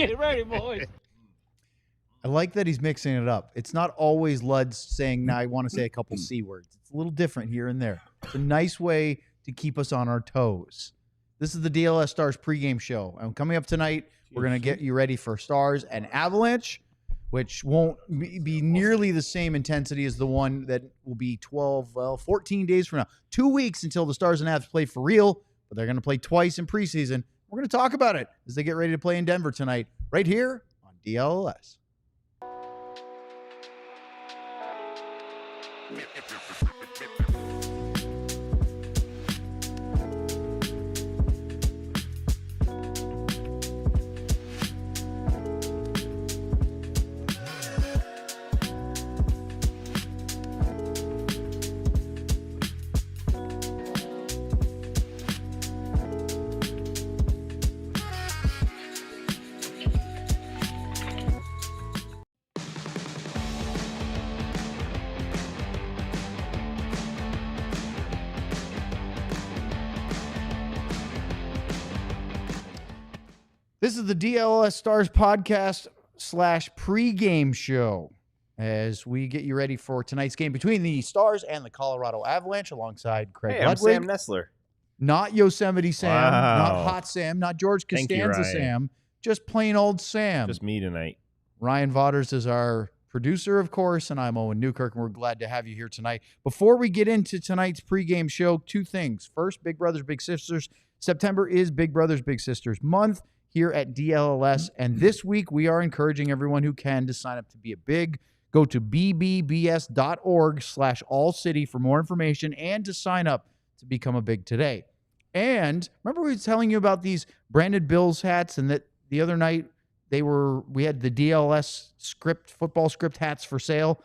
Get ready, boys. I like that he's mixing it up. It's not always Lud's saying, "Now I want to say a couple C words." It's a little different here and there. It's a nice way to keep us on our toes. This is the DLLS Stars Pregame Show. And coming up tonight, we're going to get you ready for Stars and Avalanche, which won't be nearly the same intensity as the one that will be 14 days from now. 2 weeks until the Stars and Avs play for real, but they're going to play twice in preseason. We're going to talk about it as they get ready to play in Denver tonight, right here on DLLS. This is the DLLS Stars podcast / pregame show as we get you ready for tonight's game between the Stars and the Colorado Avalanche alongside Craig Ludwig. I'm Sam Nestler. Not Yosemite Sam, not Hot Sam, not George Costanza Sam, just plain old Sam. Just me tonight. Ryan Vaughters is our producer, of course, and I'm Owen Newkirk, and we're glad to have you here tonight. Before we get into tonight's pregame show, two things. First, Big Brothers, Big Sisters. September is Big Brothers, Big Sisters month here at DLLS, and this week we are encouraging everyone who can to sign up to be a big. Go to bbbs.org/ALLCITY for more information and to sign up to become a big today. And remember we were telling you about these branded Bills hats, and that the other night we had the DLS football script hats for sale.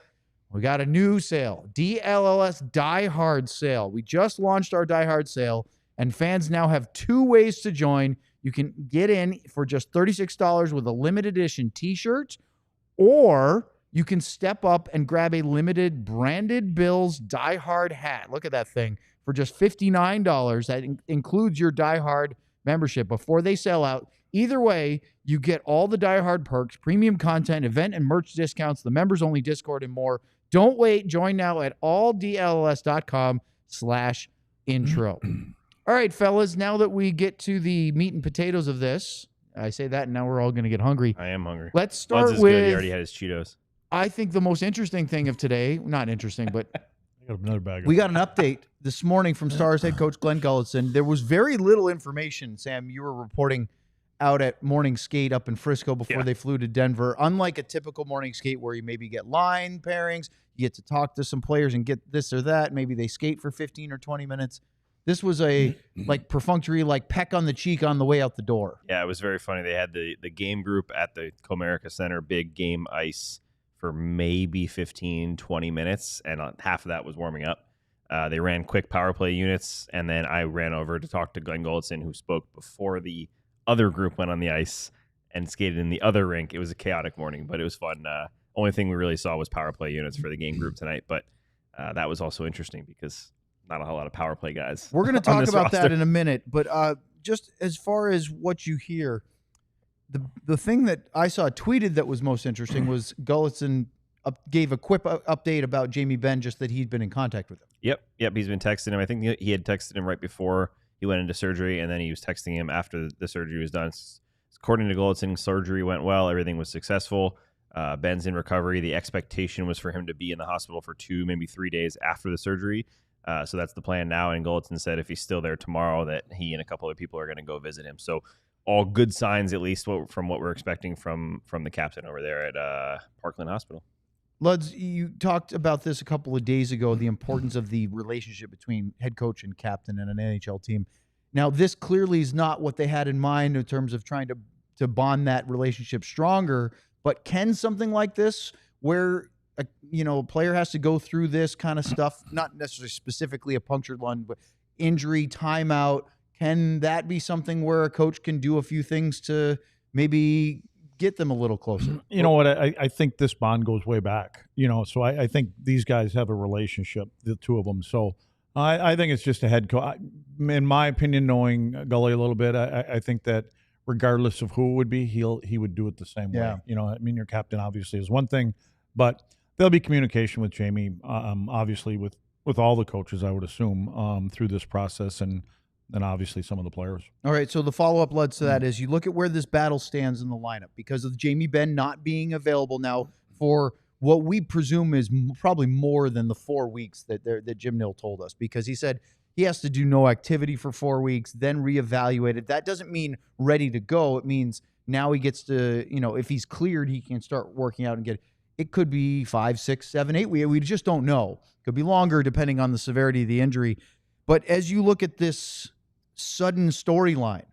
We got a new sale, DLLS Die Hard sale. We just launched our Die Hard sale, and fans now have 2 ways to join. You can get in for just $36 with a limited edition t-shirt, or you can step up and grab a limited branded Bills Die Hard hat. Look at that thing for just $59. That includes your Die Hard membership before they sell out. Either way, you get all the Die Hard perks, premium content, event and merch discounts, the members-only Discord, and more. Don't wait. Join now at alldlls.com/intro. All right, fellas, now that we get to the meat and potatoes of this, I say that, and now we're all going to get hungry. I am hungry. Let's start with... Good. He already had his Cheetos. I think the most interesting thing of today, not interesting, but I got another bag. We got an update this morning from Stars head coach Glenn Gulletson. There was very little information, Sam. You were reporting out at morning skate up in Frisco before they flew to Denver. Unlike a typical morning skate where you maybe get line pairings, you get to talk to some players and get this or that. Maybe they skate for 15 or 20 minutes. This was a perfunctory, peck on the cheek on the way out the door. Yeah, it was very funny. They had the game group at the Comerica Center, big game ice for maybe 15, 20 minutes, and half of that was warming up. They ran quick power play units, and then I ran over to talk to Glenn Gulletson, who spoke before the other group went on the ice and skated in the other rink. It was a chaotic morning, but it was fun. Only thing we really saw was power play units for the game group tonight, but that was also interesting because not a whole lot of power play guys. We're going to talk about that in a minute, but just as far as what you hear, the thing that I saw tweeted that was most interesting was Gulletson gave a quick update about Jamie Benn, just that he'd been in contact with him. Yep. He's been texting him. I think he had texted him right before he went into surgery, and then he was texting him after the surgery was done. According to Gulletson, surgery went well. Everything was successful. Benn's in recovery. The expectation was for him to be in the hospital for 2, maybe 3 days after the surgery. So that's the plan now. And Gulletson said if he's still there tomorrow, that he and a couple of people are going to go visit him. So all good signs, at least from what we're expecting from the captain over there at Parkland Hospital. Luds, you talked about this a couple of days ago, the importance of the relationship between head coach and captain and an NHL team. Now, this clearly is not what they had in mind in terms of trying to bond that relationship stronger, but can something like this, where a player has to go through this kind of stuff, not necessarily specifically a punctured lung, but injury, timeout, can that be something where a coach can do a few things to maybe get them a little closer? You know what? I think this bond goes way back. So I think these guys have a relationship, the two of them. So I think it's just a head coach. In my opinion, knowing Gully a little bit, I think that regardless of who it would be, he would do it the same way. You know, I mean, your captain obviously is one thing, but there'll be communication with Jamie, obviously with all the coaches, I would assume, through this process, and obviously some of the players. All right, so the follow-up, Luds, to that is you look at where this battle stands in the lineup because of Jamie Benn not being available now for what we presume is probably more than the 4 weeks that Jim Nill told us, because he said he has to do no activity for 4 weeks, then reevaluate it. That doesn't mean ready to go. It means now he gets to, you know, if he's cleared, he can start working out and get – it could be 5, 6, 7, 8 weeks. We just don't know. It could be longer depending on the severity of the injury. But as you look at this sudden storyline,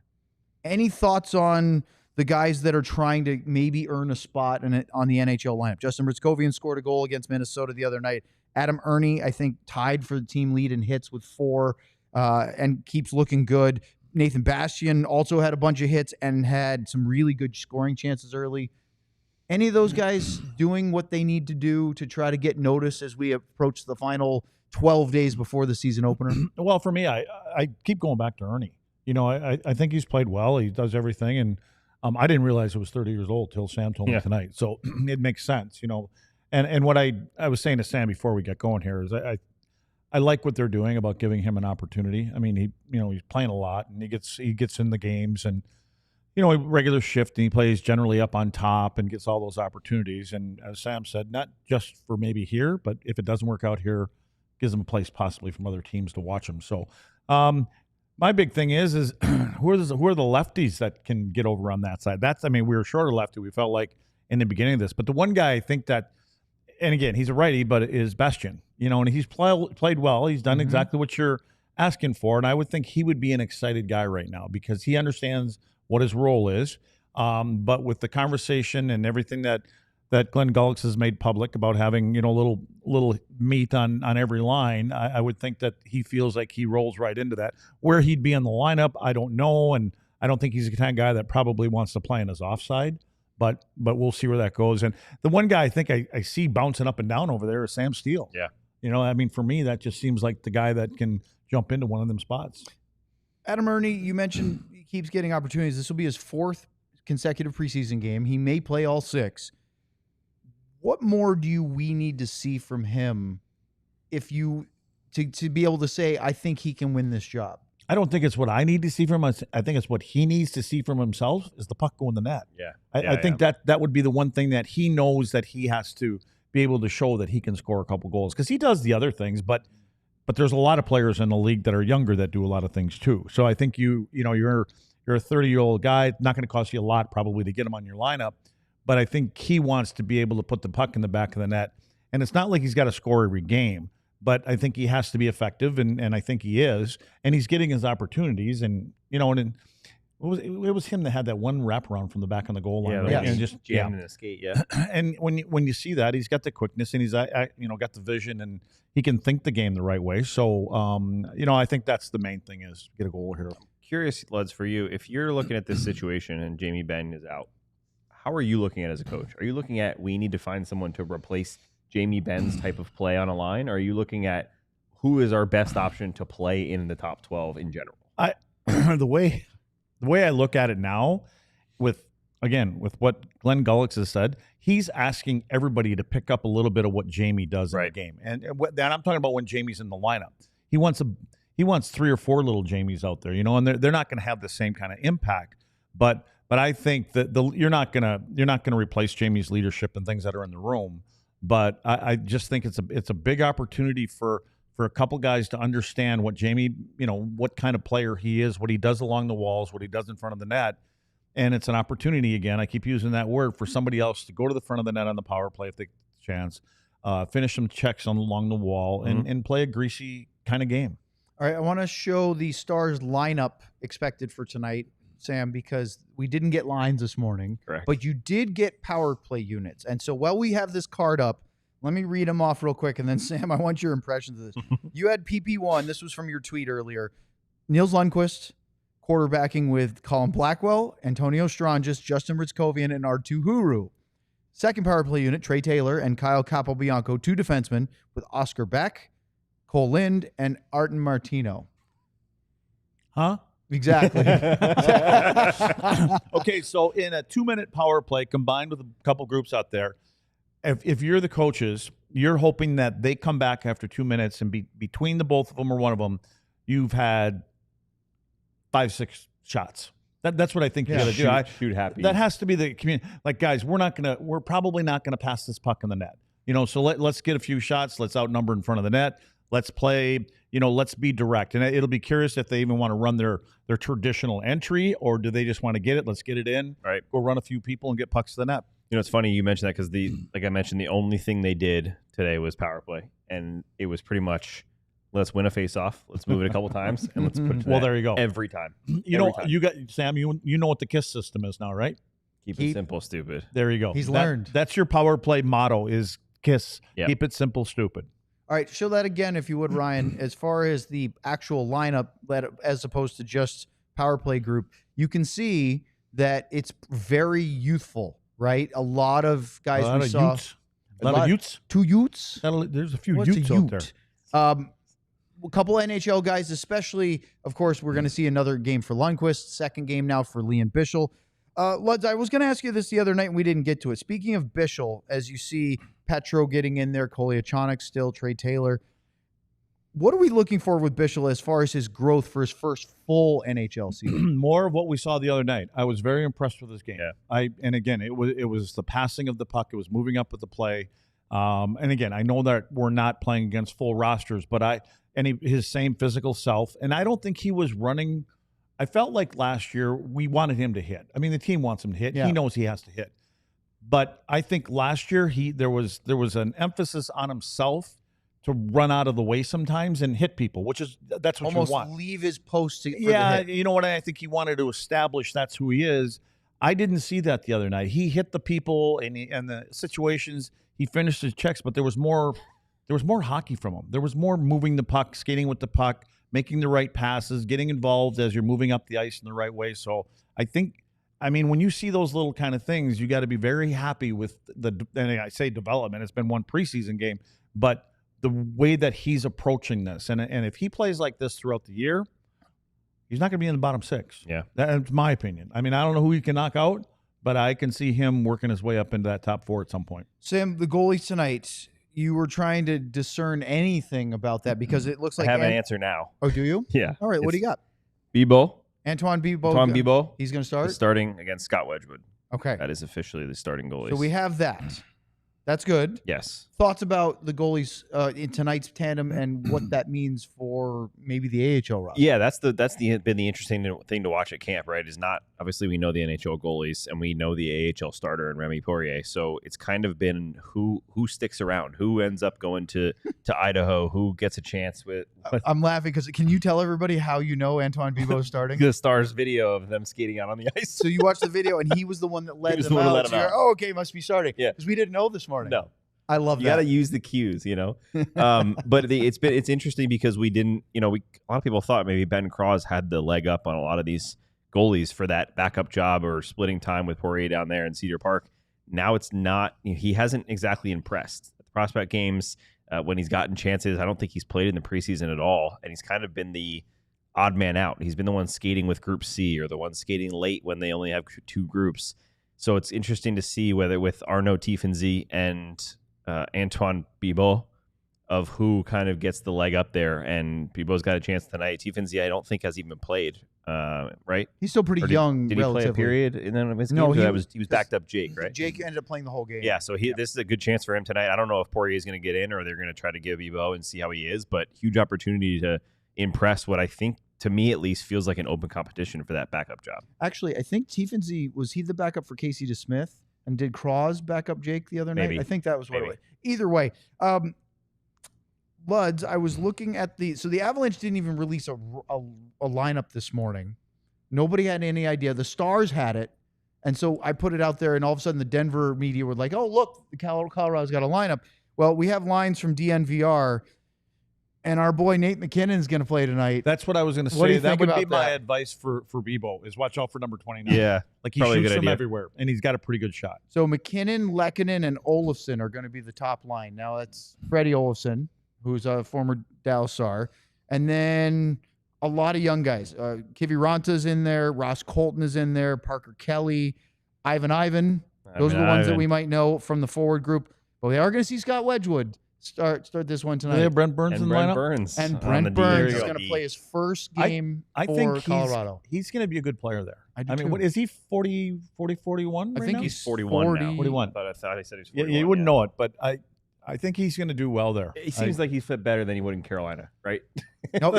any thoughts on the guys that are trying to maybe earn a spot on the NHL lineup? Justin Briscovian scored a goal against Minnesota the other night. Adam Ernie, I think, tied for the team lead in hits with 4 and keeps looking good. Nathan Bastian also had a bunch of hits and had some really good scoring chances early. Any of those guys doing what they need to do to try to get notice as we approach the final 12 days before the season opener? Well, for me, I keep going back to Ernie. You know, I think he's played well. He does everything, and I didn't realize he was 30 years old till Sam told me tonight. So it makes sense, you know. And what I was saying to Sam before we get going here is I like what they're doing about giving him an opportunity. I mean, he's playing a lot, and he gets in the games, and you know, a regular shift, and he plays generally up on top and gets all those opportunities. And as Sam said, not just for maybe here, but if it doesn't work out here, gives him a place possibly from other teams to watch him. So my big thing is who are the lefties that can get over on that side? I mean, we were short of lefty, we felt like, in the beginning of this. But the one guy I think that, and again, he's a righty, but is Bastian. You know, and he's played well. He's done exactly what you're asking for. And I would think he would be an excited guy right now because he understands what his role is. But with the conversation and everything that Glenn Gullicks has made public about having, you know, little meat on every line, I would think that he feels like he rolls right into that. Where he'd be in the lineup, I don't know, and I don't think he's the kind of guy that probably wants to play in his offside. But we'll see where that goes. And the one guy I think I see bouncing up and down over there is Sam Steele. Yeah. You know, I mean, for me, that just seems like the guy that can jump into one of them spots. Adam Ernie, you mentioned he keeps getting opportunities. This will be his 4th consecutive preseason game. He may play all 6. What more do we need to see from him to be able to say, I think he can win this job? I don't think it's what I need to see from him. I think it's what he needs to see from himself is the puck go in the net. Yeah. I think that would be the one thing that he knows that he has to be able to show that he can score a couple goals, because he does the other things, but there's a lot of players in the league that are younger that do a lot of things too. So I think you're a 30-year-old guy, not going to cost you a lot probably to get him on your lineup, but I think he wants to be able to put the puck in the back of the net. And it's not like he's got to score every game, but I think he has to be effective, and I think he is, and he's getting his opportunities. And you know, and it was him that had that one wraparound from the back on the goal line, right? And just jamming the skate, yeah. And when you see that, he's got the quickness, and he's got the vision, and he can think the game the right way. So you know, I think that's the main thing, is get a goal here. Curious, Luds, for you, if you're looking at this situation and Jamie Benn is out, how are you looking at it as a coach? Are you looking at we need to find someone to replace Jamie Benn's type of play on a line? Or are you looking at who is our best option to play in the top 12 in general? The way I look at it now, with what Glenn Gullicks has said, he's asking everybody to pick up a little bit of what Jamie does in the game. And I'm talking about when Jamie's in the lineup. He wants 3 or 4 little Jamies out there, you know, and they're not going to have the same kind of impact. But I think that you're not gonna replace Jamie's leadership and things that are in the room. But I just think it's a big opportunity for a couple guys to understand what Jamie, you know, what kind of player he is, what he does along the walls, what he does in front of the net. And it's an opportunity, again, I keep using that word, for somebody else to go to the front of the net on the power play if they get the chance, finish some checks along the wall, and play a greasy kind of game. All right, I want to show the Stars lineup expected for tonight, Sam, because we didn't get lines this morning. Correct. But you did get power play units. And so while we have this card up, let me read them off real quick. And then, Sam, I want your impressions of this. You had PP1. This was from your tweet earlier. Nils Lundqvist, quarterbacking with Colin Blackwell, Antonio Stranges, Justin Briscovian, and Arttu Huru. Second power play unit, Trey Taylor and Kyle Capobianco, 2 defensemen with Oscar Beck, Cole Lind, and Arten Martino. Huh? Exactly. Okay, so in a 2-minute power play combined with a couple groups out there, if you're the coaches, you're hoping that they come back after 2 minutes and between the both of them or one of them, you've had 5-6 shots. That's what I think you got to do. Shoot happy. That has to be the community. Like, guys, we're probably not gonna pass this puck in the net. So let's get a few shots. Let's outnumber in front of the net. Let's play. Let's be direct. And it'll be curious if they even want to run their traditional entry, or do they just want to get it? Let's get it in. Right. Go run a few people and get pucks to the net. It's funny you mentioned that because like I mentioned, the only thing they did today was power play, and it was pretty much let's win a face-off, let's move it a couple times, and let's put it to Well, net there you go. every time. You got Sam. You know what the KISS system is now, right? Keep it simple, stupid. There you go. He's learned. That's your power play motto is KISS. Yep. Keep it simple, stupid. All right, show that again if you would, Ryan. As far as the actual lineup, as opposed to just power play group, you can see that it's very youthful, right? A lot of guys we saw. A lot of Utes. 2 Utes. There's a few What's Utes a out there. Ute? A couple NHL guys, especially, of course, we're going to see another game for Lundqvist, second game now for Liam Bichsel. Luds, I was going to ask you this the other night, and we didn't get to it. Speaking of Bichsel, as you see Petro getting in there, Kolyachonok still, Trey Taylor, what are we looking for with Bichsel as far as his growth for his first full NHL season? More of what we saw the other night. I was very impressed with this game. Yeah. And again, it was the passing of the puck. It was moving up with the play. And again, I know that we're not playing against full rosters, but his same physical self. And I don't think he was running. I felt like last year we wanted him to hit. I mean, the team wants him to hit. Yeah. He knows he has to hit. But I think last year there was an emphasis on himself to run out of the way sometimes and hit people, that's what almost you want. Leave his post. You know what? I think he wanted to establish that's who he is. I didn't see that the other night. He hit the people and the situations. He finished his checks, but there was more hockey from him. There was more moving the puck, skating with the puck, making the right passes, getting involved as you're moving up the ice in the right way. So I think, when you see those little kind of things, you got to be very happy with and I say development. It's been one preseason game, but the way that he's approaching this. And if he plays like this throughout the year, he's not going to be in the bottom 6. Yeah. That's my opinion. I don't know who he can knock out, but I can see him working his way up into that top 4 at some point. Sam, the goalies tonight, you were trying to discern anything about that because it looks like I have an answer now. Oh, do you? Yeah. All right, what do you got? Antoine Bibeau. Bibeau. He's going to start? Starting against Scott Wedgwood. Okay. That is officially the starting goalie. So we have that. That's good. Yes. Thoughts about the goalies in tonight's tandem and what that means for maybe the AHL roster? Yeah, that's been the interesting thing to watch at camp, right? Is not obviously we know the NHL goalies and we know the AHL starter and Remy Poirier. So it's kind of been who sticks around, who ends up going to Idaho, who gets a chance with. I'm laughing because can you tell everybody how you know Antoine Bibeau is starting? The Stars video of them skating out on the ice. So you watched the video and he was the one that led them out. So oh, okay, must be starting. Yeah, because we didn't know this morning. No. I love that. You got to use the cues, But it's interesting because we didn't, a lot of people thought maybe Ben Cross had the leg up on a lot of these goalies for that backup job or splitting time with Poirier down there in Cedar Park. Now it's not. He hasn't exactly impressed at the prospect games when he's gotten chances. I don't think he's played in the preseason at all, and he's kind of been the odd man out. He's been the one skating with Group C or the one skating late when they only have 2 groups. So it's interesting to see whether with Arno Tiefensee and Antoine Bibeau of who kind of gets the leg up there, and Bibeau's got a chance tonight. Tiefensee I don't think has even played, right? He's still pretty young. Did he play a period? And then he was backed up Jake, right? Jake ended up playing the whole game. Yeah, so this is a good chance for him tonight. I don't know if Poirier is going to get in or they're going to try to give Bibeau and see how he is, but huge opportunity to impress what I think, to me at least, feels like an open competition for that backup job. Actually, I think Tiefensee, was he the backup for Casey DeSmith? And did Cross back up Jake the other night? I think that was what it was. Either way, Luds, I was looking at the Avalanche didn't even release a lineup this morning. Nobody had any idea. The Stars had it. And so I put it out there, and all of a sudden the Denver media were like, oh, look, the Colorado's got a lineup. Well, we have lines from DNVR, and our boy Nate McKinnon's going to play tonight. That's what I was going to say. That would be my advice for Bibeau is watch out for number 29. Yeah. Like he shoots them everywhere, and he's got a pretty good shot. So McKinnon, Lehkonen, and Olofsson are going to be the top line. Now that's Freddie Olofsson, who's a former Dallas Star. And then a lot of young guys. Kiviranta's in there. Ross Colton is in there. Parker Kelly, Ivan. Those are the ones that we might know from the forward group. But we are going to see Scott Wedgwood start this one tonight. Yeah, Brent Burns in the lineup. And Brent Burns is going to play his first game for Colorado. He's going to be a good player there. I mean, what is he, 41 I think now? he's 41 now. 41. I thought he said he was 41. Yeah, you wouldn't know it, but I think he's going to do well there. It seems like he's fit better than he would in Carolina, right? No,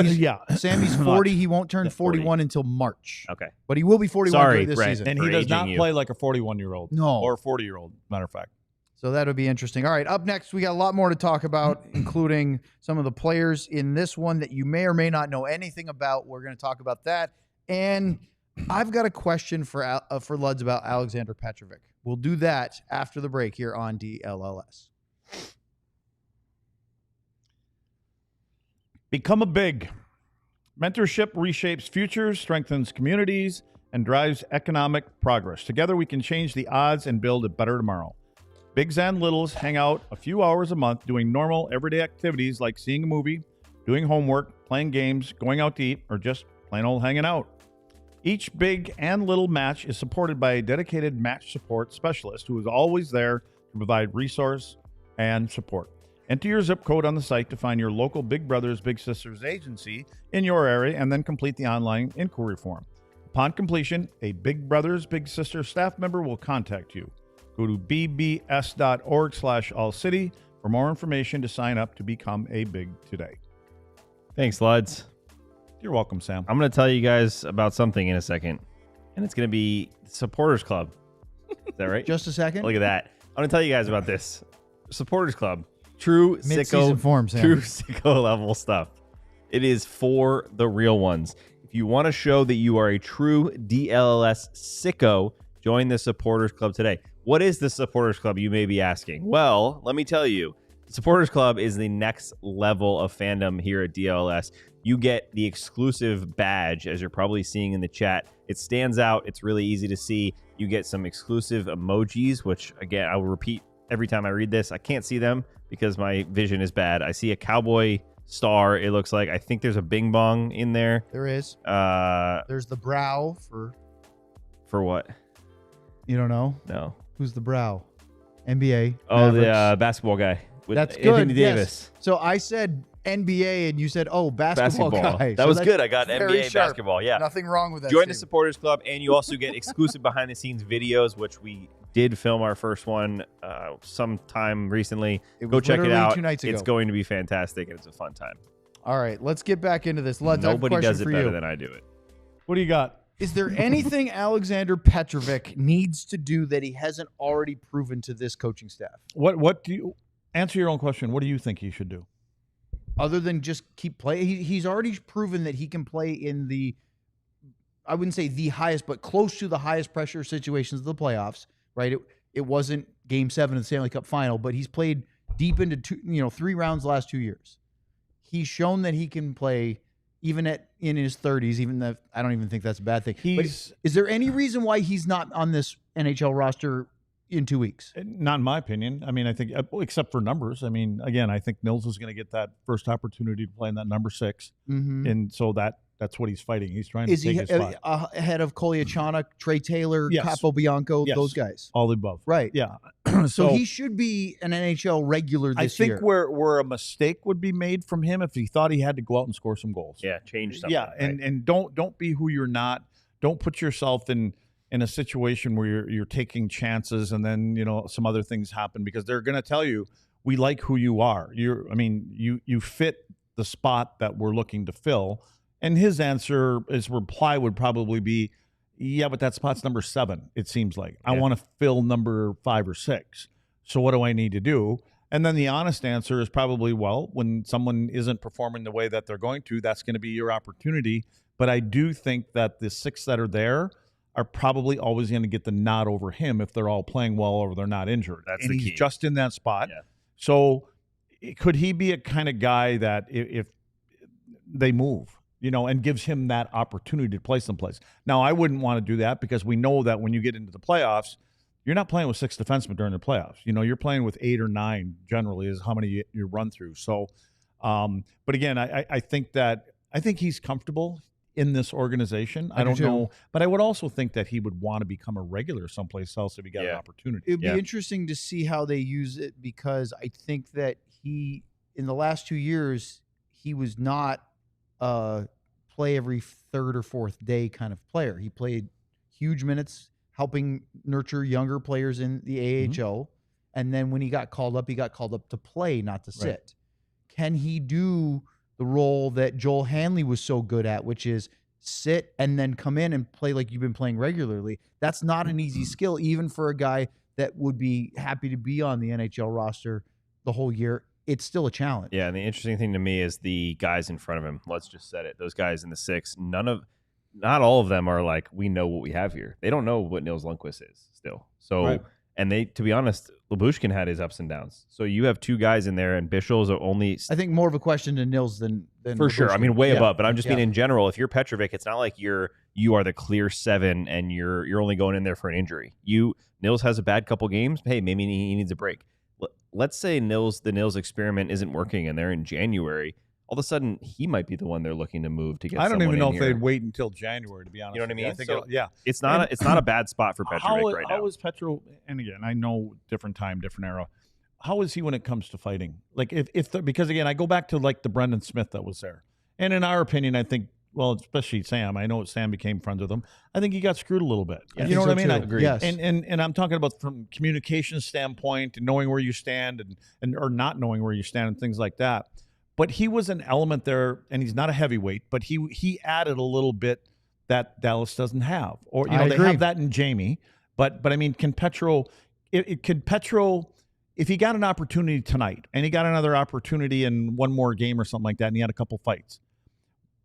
Sammy's 40. He won't turn 41 until March. Okay. But he will be 41 during this season. And he does not play like a 41-year-old. No. Or a 40-year-old, matter of fact. So that would be interesting. All right, up next, we got a lot more to talk about, including some of the players in this one that you may or may not know anything about. We're going to talk about that. And I've got a question for Luds about Alexander Petrovic. We'll do that after the break here on DLLS. Become a big. Mentorship reshapes futures, strengthens communities, and drives economic progress. Together, we can change the odds and build a better tomorrow. Bigs and littles hang out a few hours a month doing normal, everyday activities like seeing a movie, doing homework, playing games, going out to eat, or just plain old hanging out. Each big and little match is supported by a dedicated match support specialist who is always there to provide resource and support. Enter your zip code on the site to find your local Big Brothers Big Sisters agency in your area and then complete the online inquiry form. Upon completion, a Big Brothers Big Sisters staff member will contact you. Go to bbs.org/ALLCITY for more information to sign up to become a Big today. Thanks, Luds. You're welcome, Sam. I'm going to tell you guys about something in a second, and it's going to be Supporters Club. Is that right? Just a second. Look at that. I'm going to tell you guys about this. Supporters Club. True Mid-season form, Sam. True sicko level stuff. It is for the real ones. If you want to show that you are a true DLLS sicko, join the Supporters Club today. What is the Supporters Club, you may be asking? Well, let me tell you. The Supporters Club is the next level of fandom here at DLLS. You get the exclusive badge, as you're probably seeing in the chat. It stands out. It's really easy to see. You get some exclusive emojis, which, again, I will repeat every time I read this. I can't see them because my vision is bad. I see a cowboy star, it looks like. I think there's a bing bong in there. There is. There's the brow for what? You don't know? No. Who's the brow? NBA. Oh, Mavericks. the basketball guy. With That's good. Anthony Davis. Yes. So I said NBA and you said, oh, basketball guy. That was good. I got NBA basketball. Yeah. Nothing wrong with that. Join the Supporters Club, and you also get exclusive behind-the-scenes videos, which we did film our first one sometime recently. Go check it out. 2 nights ago. It's going to be fantastic, and it's a fun time. All right, let's get back into this. Luds, Nobody does it better than I do it. What do you got? Is there anything Alexander Petrovic needs to do that he hasn't already proven to this coaching staff? What do you answer your own question? What do you think he should do? Other than just keep playing, he's already proven that he can play in the, I wouldn't say the highest, but close to the highest pressure situations of the playoffs, right? It wasn't Game 7 of the Stanley Cup Final, but he's played deep into 3 rounds the last 2 years. He's shown that he can play even in his 30s, even though I don't even think that's a bad thing. Is there any reason why he's not on this NHL roster in 2 weeks? Not in my opinion. I mean, I think, except for numbers. I mean, again, I think Nils is going to get that first opportunity to play in that number 6. Mm-hmm. And so that's what he's fighting. He's trying to take his spot. Ahead of Kolyachonok, Trey Taylor, yes. Capobianco, yes. those guys? All the above. Right. Yeah. So he should be an NHL regular this year. I think where a mistake would be made from him if he thought he had to go out and score some goals. Yeah, change something. Yeah, right? and don't be who you're not. Don't put yourself in a situation where you're taking chances and then some other things happen, because they're going to tell you, we like who you are. You fit the spot that we're looking to fill. And his answer, his reply would probably be, yeah, but that spot's number 7, it seems like. Yeah. I want to fill number 5 or 6. So what do I need to do? And then the honest answer is probably, well, when someone isn't performing the way that they're going to, that's going to be your opportunity. But I do think that the 6 that are there are probably always going to get the nod over him if they're all playing well or they're not injured. That's and the he's key. Just in that spot. Yeah. So could he be a kind of guy that if they move, and gives him that opportunity to play someplace? Now, I wouldn't want to do that, because we know that when you get into the playoffs, you're not playing with 6 defensemen during the playoffs. You're playing with 8 or 9 generally is how many you run through. So, but again, I think that I think he's comfortable in this organization. I do don't too. know, but I would also think that he would want to become a regular someplace else if he got an opportunity. It'd be interesting to see how they use it, because I think that he, in the last 2 years, he was not play every third or fourth day kind of player. He played huge minutes, helping nurture younger players in the AHL. And then when he got called up to play, not to sit. Right. Can he do the role that Joel Hanley was so good at, which is sit and then come in and play like you've been playing regularly? That's not an easy skill, even for a guy that would be happy to be on the NHL roster the whole year. It's still a challenge. Yeah, and the interesting thing to me is the guys in front of him. Let's just set it. Those guys in the 6, not all of them are like, we know what we have here. They don't know what Nils Lundkvist is still. So, Right. And they, to be honest, Lyubushkin had his ups and downs. So you have 2 guys in there, and Bischel's only. I think more of a question to Nils than for sure. I mean, way Yeah. above. But I'm just mean in general. If you're Petrovic, it's not like you are the clear 7 and you're only going in there for an injury. Nils has a bad couple games. Hey, maybe he needs a break. Let's say the Nils experiment isn't working, and they're in January. All of a sudden, he might be the one they're looking to move to get. I don't even know if here. they'd wait until January, to be honest. You know what I mean? I think So, yeah, it's not a bad spot for Petrovic right now. How is Petro? And again, I know different time, different era. How is he when it comes to fighting? Like because again, I go back to like the Brendan Smith that was there, and in our opinion, I think. Well, especially Sam. I know Sam became friends with him. I think he got screwed a little bit. Yeah, you know what I mean? Agreed. Yes. And I'm talking about from communication standpoint and knowing where you stand and or not knowing where you stand and things like that. But he was an element there, and he's not a heavyweight, but he added a little bit that Dallas doesn't have. Or they have that in Jamie. But I mean, can Petro if he got an opportunity tonight and he got another opportunity in one more game or something like that, and he had a couple fights,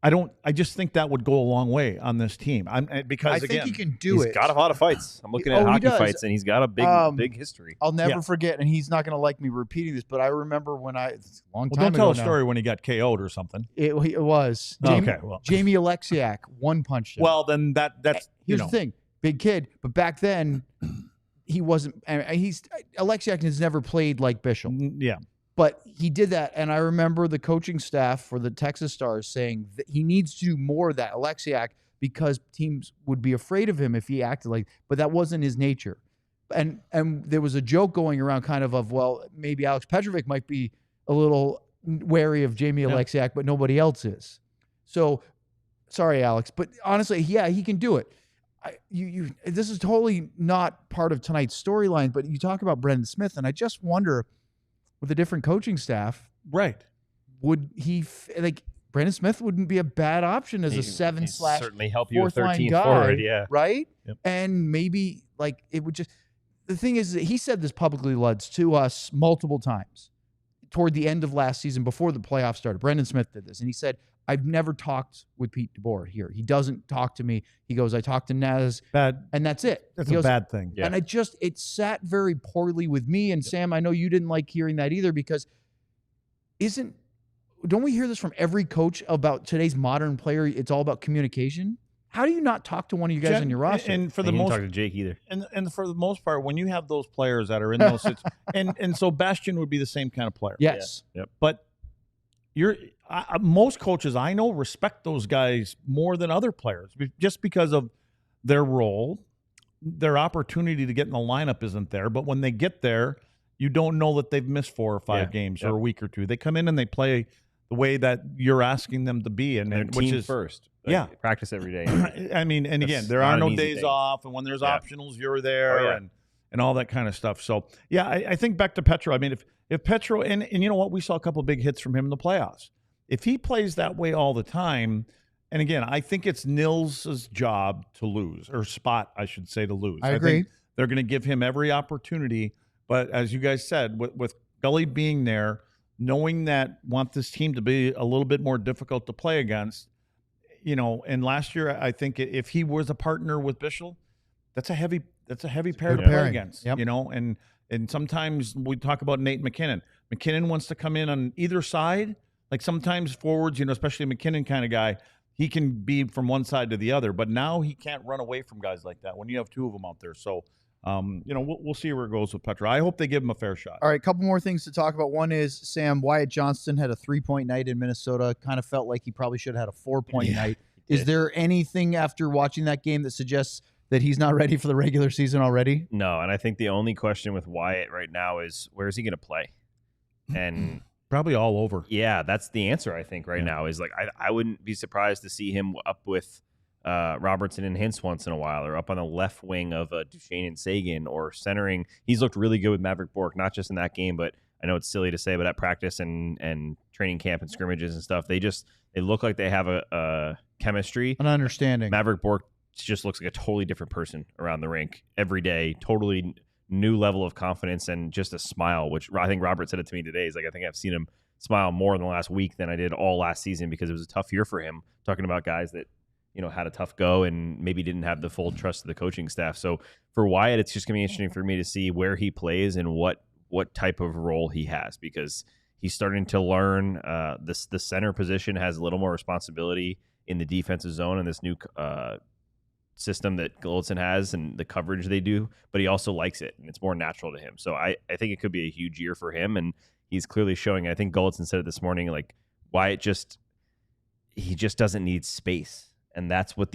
I just think that would go a long way on this team. Because I think again, he can do it. He's got a lot of fights. I'm looking at hockey fights, and he's got a big history. I'll never forget, and he's not going to like me repeating this, but I remember when it's a long time don't tell ago a story when he got KO'd or something. It was. Jamie Alexiak one-punched him. Well, then that's here's the thing, big kid, but back then he wasn't. Alexiak has never played like Bischel. Yeah. But he did that, and I remember the coaching staff for the Texas Stars saying that he needs to do more of that, Alexiak, because teams would be afraid of him if he acted like. But that wasn't his nature, and there was a joke going around, kind of well, maybe Alex Petrovic might be a little wary of Jamie Alexiak, but nobody else is. So, sorry, Alex, but honestly, yeah, he can do it. This is totally not part of tonight's storyline, but you talk about Brendan Smith, and I just wonder, with a different coaching staff, right? Would he Brandon Smith wouldn't be a bad option as a 7/ certainly help you with 13 guy, forward, yeah, right? Yep. And maybe it would just. The thing is that he said this publicly, Luds, to us multiple times toward the end of last season before the playoffs started. Brendan Smith did this, and he said, "I've never talked with Pete DeBoer here. He doesn't talk to me." He goes, "I talk to Naz, and that's it." That's a bad thing. Yeah. And it sat very poorly with me. And Sam, I know you didn't like hearing that either, because don't we hear this from every coach about today's modern player? It's all about communication. How do you not talk to one of you guys on your roster? And for the most, talk to Jake either. And for the most part, when you have those players that are in those and so Bastian would be the same kind of player. Yes. Yeah. Yep. But most coaches I know respect those guys more than other players, just because of their role. Their opportunity to get in the lineup isn't there, but when they get there, you don't know that they've missed 4 or 5 games or a week or two. They come in and they play the way that you're asking them to be, and which is first. Practice every day. I mean, and again, there are no days off, and when there's optionals, you're there, and all that kind of stuff. So I think back to Petro. I mean, if Petro and you know what, we saw a couple of big hits from him in the playoffs. If he plays that way all the time. And again, I think it's Nils's job to lose, or spot, I should say, to lose. I agree. Think they're going to give him every opportunity. But as you guys said, with Gully being there, knowing that want this team to be a little bit more difficult to play against, and last year, I think if he was a partner with Bischel, that's a heavy pair to play against, and sometimes we talk about Nate McKinnon. McKinnon wants to come in on either side. Like sometimes forwards, especially a McKinnon kind of guy, he can be from one side to the other, but now he can't run away from guys like that when you have 2 of them out there. So We'll see where it goes with Petro. I hope they give him a fair shot. All right, a couple more things to talk about. One is, Sam, Wyatt Johnston had a 3-point night in Minnesota. Kind of felt like he probably should have had a 4-point night. Is there anything after watching that game that suggests that he's not ready for the regular season already? No, and I think the only question with Wyatt right now is where is he going to play? And probably all over. Yeah, that's the answer, I think, right now. Is like I wouldn't be surprised to see him up with Robertson and Hintz once in a while, or up on the left wing of Duchesne and Sagan, or centering. He's looked really good with Maverick Bourque, not just in that game, but I know it's silly to say, but at practice and training camp and scrimmages and stuff, they look like they have a chemistry, an understanding. Maverick Bourque just looks like a totally different person around the rink every day, totally new level of confidence and just a smile, which I think Robert said it to me today. He's like, I think I've seen him smile more in the last week than I did all last season, because it was a tough year for him, talking about guys that, had a tough go and maybe didn't have the full trust of the coaching staff. So for Wyatt, it's just going to be interesting for me to see where he plays and what type of role he has, because he's starting to learn the center position has a little more responsibility in the defensive zone in this new system that Golitzin has and the coverage they do, but he also likes it and it's more natural to him. So I think it could be a huge year for him, and he's clearly showing. I think Golitzin said it this morning, like Wyatt he just doesn't need space. And that's what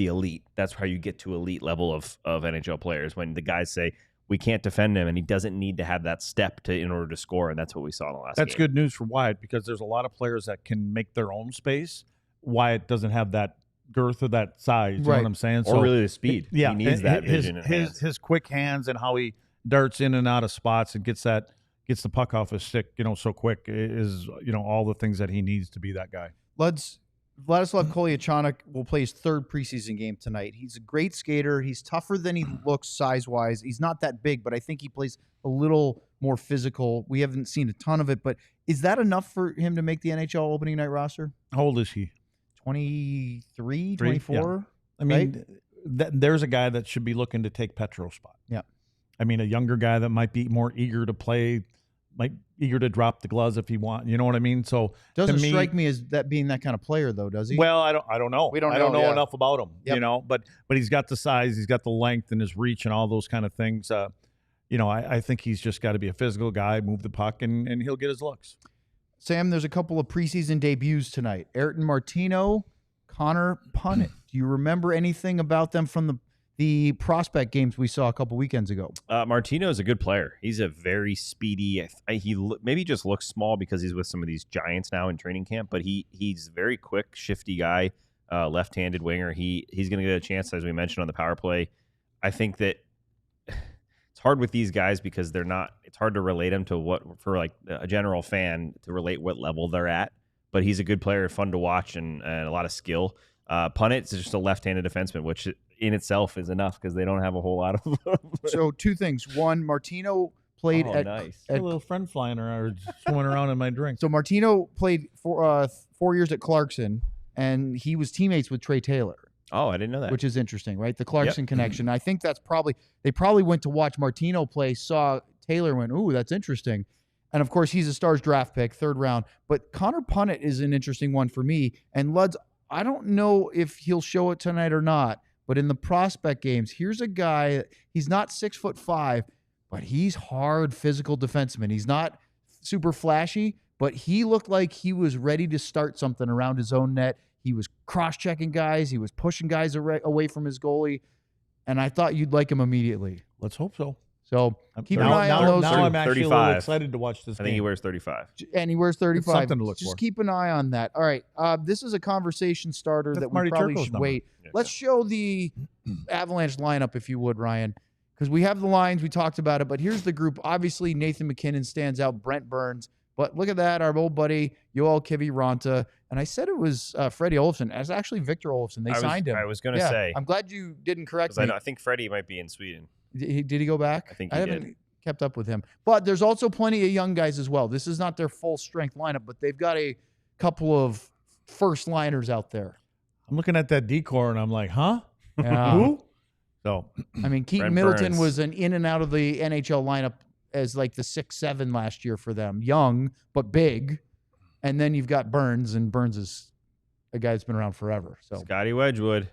that's how you get to elite level of NHL players, when the guys say we can't defend him and he doesn't need to have that step in order to score. And that's what we saw in the last game. That's good news for Wyatt, because there's a lot of players that can make their own space. Wyatt doesn't have that girth or that size. You know what I'm saying? Or really the speed. He needs that vision. His quick hands and how he darts in and out of spots and gets the puck off his stick, so quick is, all the things that he needs to be that guy. Vladislav Kolyachonok will play his third preseason game tonight. He's a great skater. He's tougher than he looks size-wise. He's not that big, but I think he plays a little more physical. We haven't seen a ton of it, but is that enough for him to make the NHL opening night roster? How old is he? 23, 24? Yeah. I mean, there's a guy that should be looking to take Petro's spot. Yeah. I mean, a younger guy that might be more eager to play, eager to drop the gloves if he wants. You know what I mean? So doesn't strike me as that being that kind of player, though, does he? Well, I don't know. We don't know. I don't know enough about him. Yep. But he's got the size, he's got the length and his reach and all those kind of things. I think he's just got to be a physical guy, move the puck, and he'll get his looks. Sam, there's a couple of preseason debuts tonight. Ayrton Martino, Connor Punnett. Do you remember anything about them from the prospect games we saw a couple weekends ago? Martino is a good player. He's a very speedy. He maybe just looks small because he's with some of these giants now in training camp, but he's a very quick, shifty guy, left-handed winger. He's going to get a chance, as we mentioned, on the power play. I think that it's hard with these guys because they're not. It's hard to relate them to for like a general fan to relate what level they're at. But he's a good player, fun to watch, and a lot of skill. Punnett's just a left-handed defenseman, which in itself is enough because they don't have a whole lot of them. So two things. One, Martino played nice. A little friend flying around, swimming around in my drink. So Martino played for 4 years at Clarkson, and he was teammates with Trey Taylor. Oh, I didn't know that. Which is interesting, right? The Clarkson connection. I think that's they probably went to watch Martino play, saw Taylor, went, ooh, that's interesting. And, of course, he's a Stars draft pick, 3rd round. But Connor Punnett is an interesting one for me. And Luds, I don't know if he'll show it tonight or not, but in the prospect games, here's a guy, he's not 6'5", but he's hard physical defenseman. He's not super flashy, but he looked like he was ready to start something around his own net. He was cross-checking guys. He was pushing guys away from his goalie. And I thought you'd like him immediately. Let's hope so. So keep an eye on those. Now I'm actually 35. a little excited to watch this game. I think he wears 35. And he wears 35. It's something to look Just for. keep an eye on that. All right. This is a conversation starter that we Marty probably Turco's should number. wait. Let's show the Avalanche lineup, if you would, Ryan, because we have the lines. We talked about it, but here's the group. Obviously, Nathan McKinnon stands out, Brent Burns. But look at that, our old buddy, Joel Kiviranta. And I said it was Freddie Olofsson. It's actually Victor Olofsson. They signed him. I was going to say. I'm glad you didn't correct me. I think Freddie might be in Sweden. Did he go back? I think he did. Kept up with him. But there's also plenty of young guys as well. This is not their full strength lineup, but they've got a couple of first liners out there. I'm looking at that decor and I'm like, huh? Yeah. Who? So, I mean, Keaton Middleton was an in and out of the NHL lineup as like the 6'7" last year for them. Young, but big. And then you've got Burns, and Burns is a guy that's been around forever. So Scotty Wedgwood.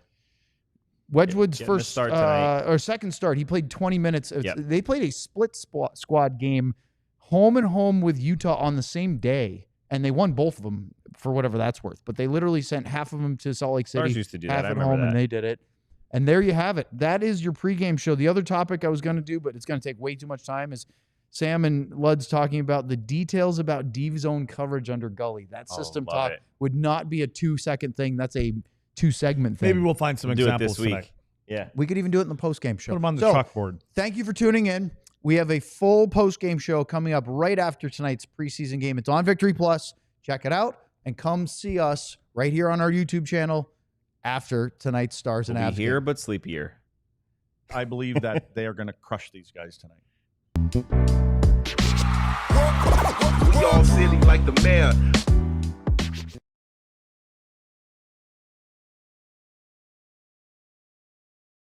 Wedgwood's Getting the first start tonight. or second start, he played 20 minutes. Yep. They played a split squad game, home and home with Utah on the same day, and they won both of them for whatever that's worth. But they literally sent half of them to Salt Lake City, Stars used to do half that. I at remember home, that. and they did it. And there you have it. That is your pregame show. The other topic I was going to do, but it's going to take way too much time, is Sam and Lud's talking about the details about deep zone coverage under Gully. That system love talk it. would not be a 2-second thing. That's a 2-segment thing. Maybe we'll find some Do it examples this week. tonight. Yeah. We could even do it in the post-game show. Put them on the So, chalkboard. thank you for tuning in. We have a full post-game show coming up right after tonight's preseason game. It's on Victory Plus. Check it out and come see us right here on our YouTube channel after tonight's Stars and We'll Avs be here, game. but sleepier. I believe that they are going to crush these guys tonight. We all silly like the mayor.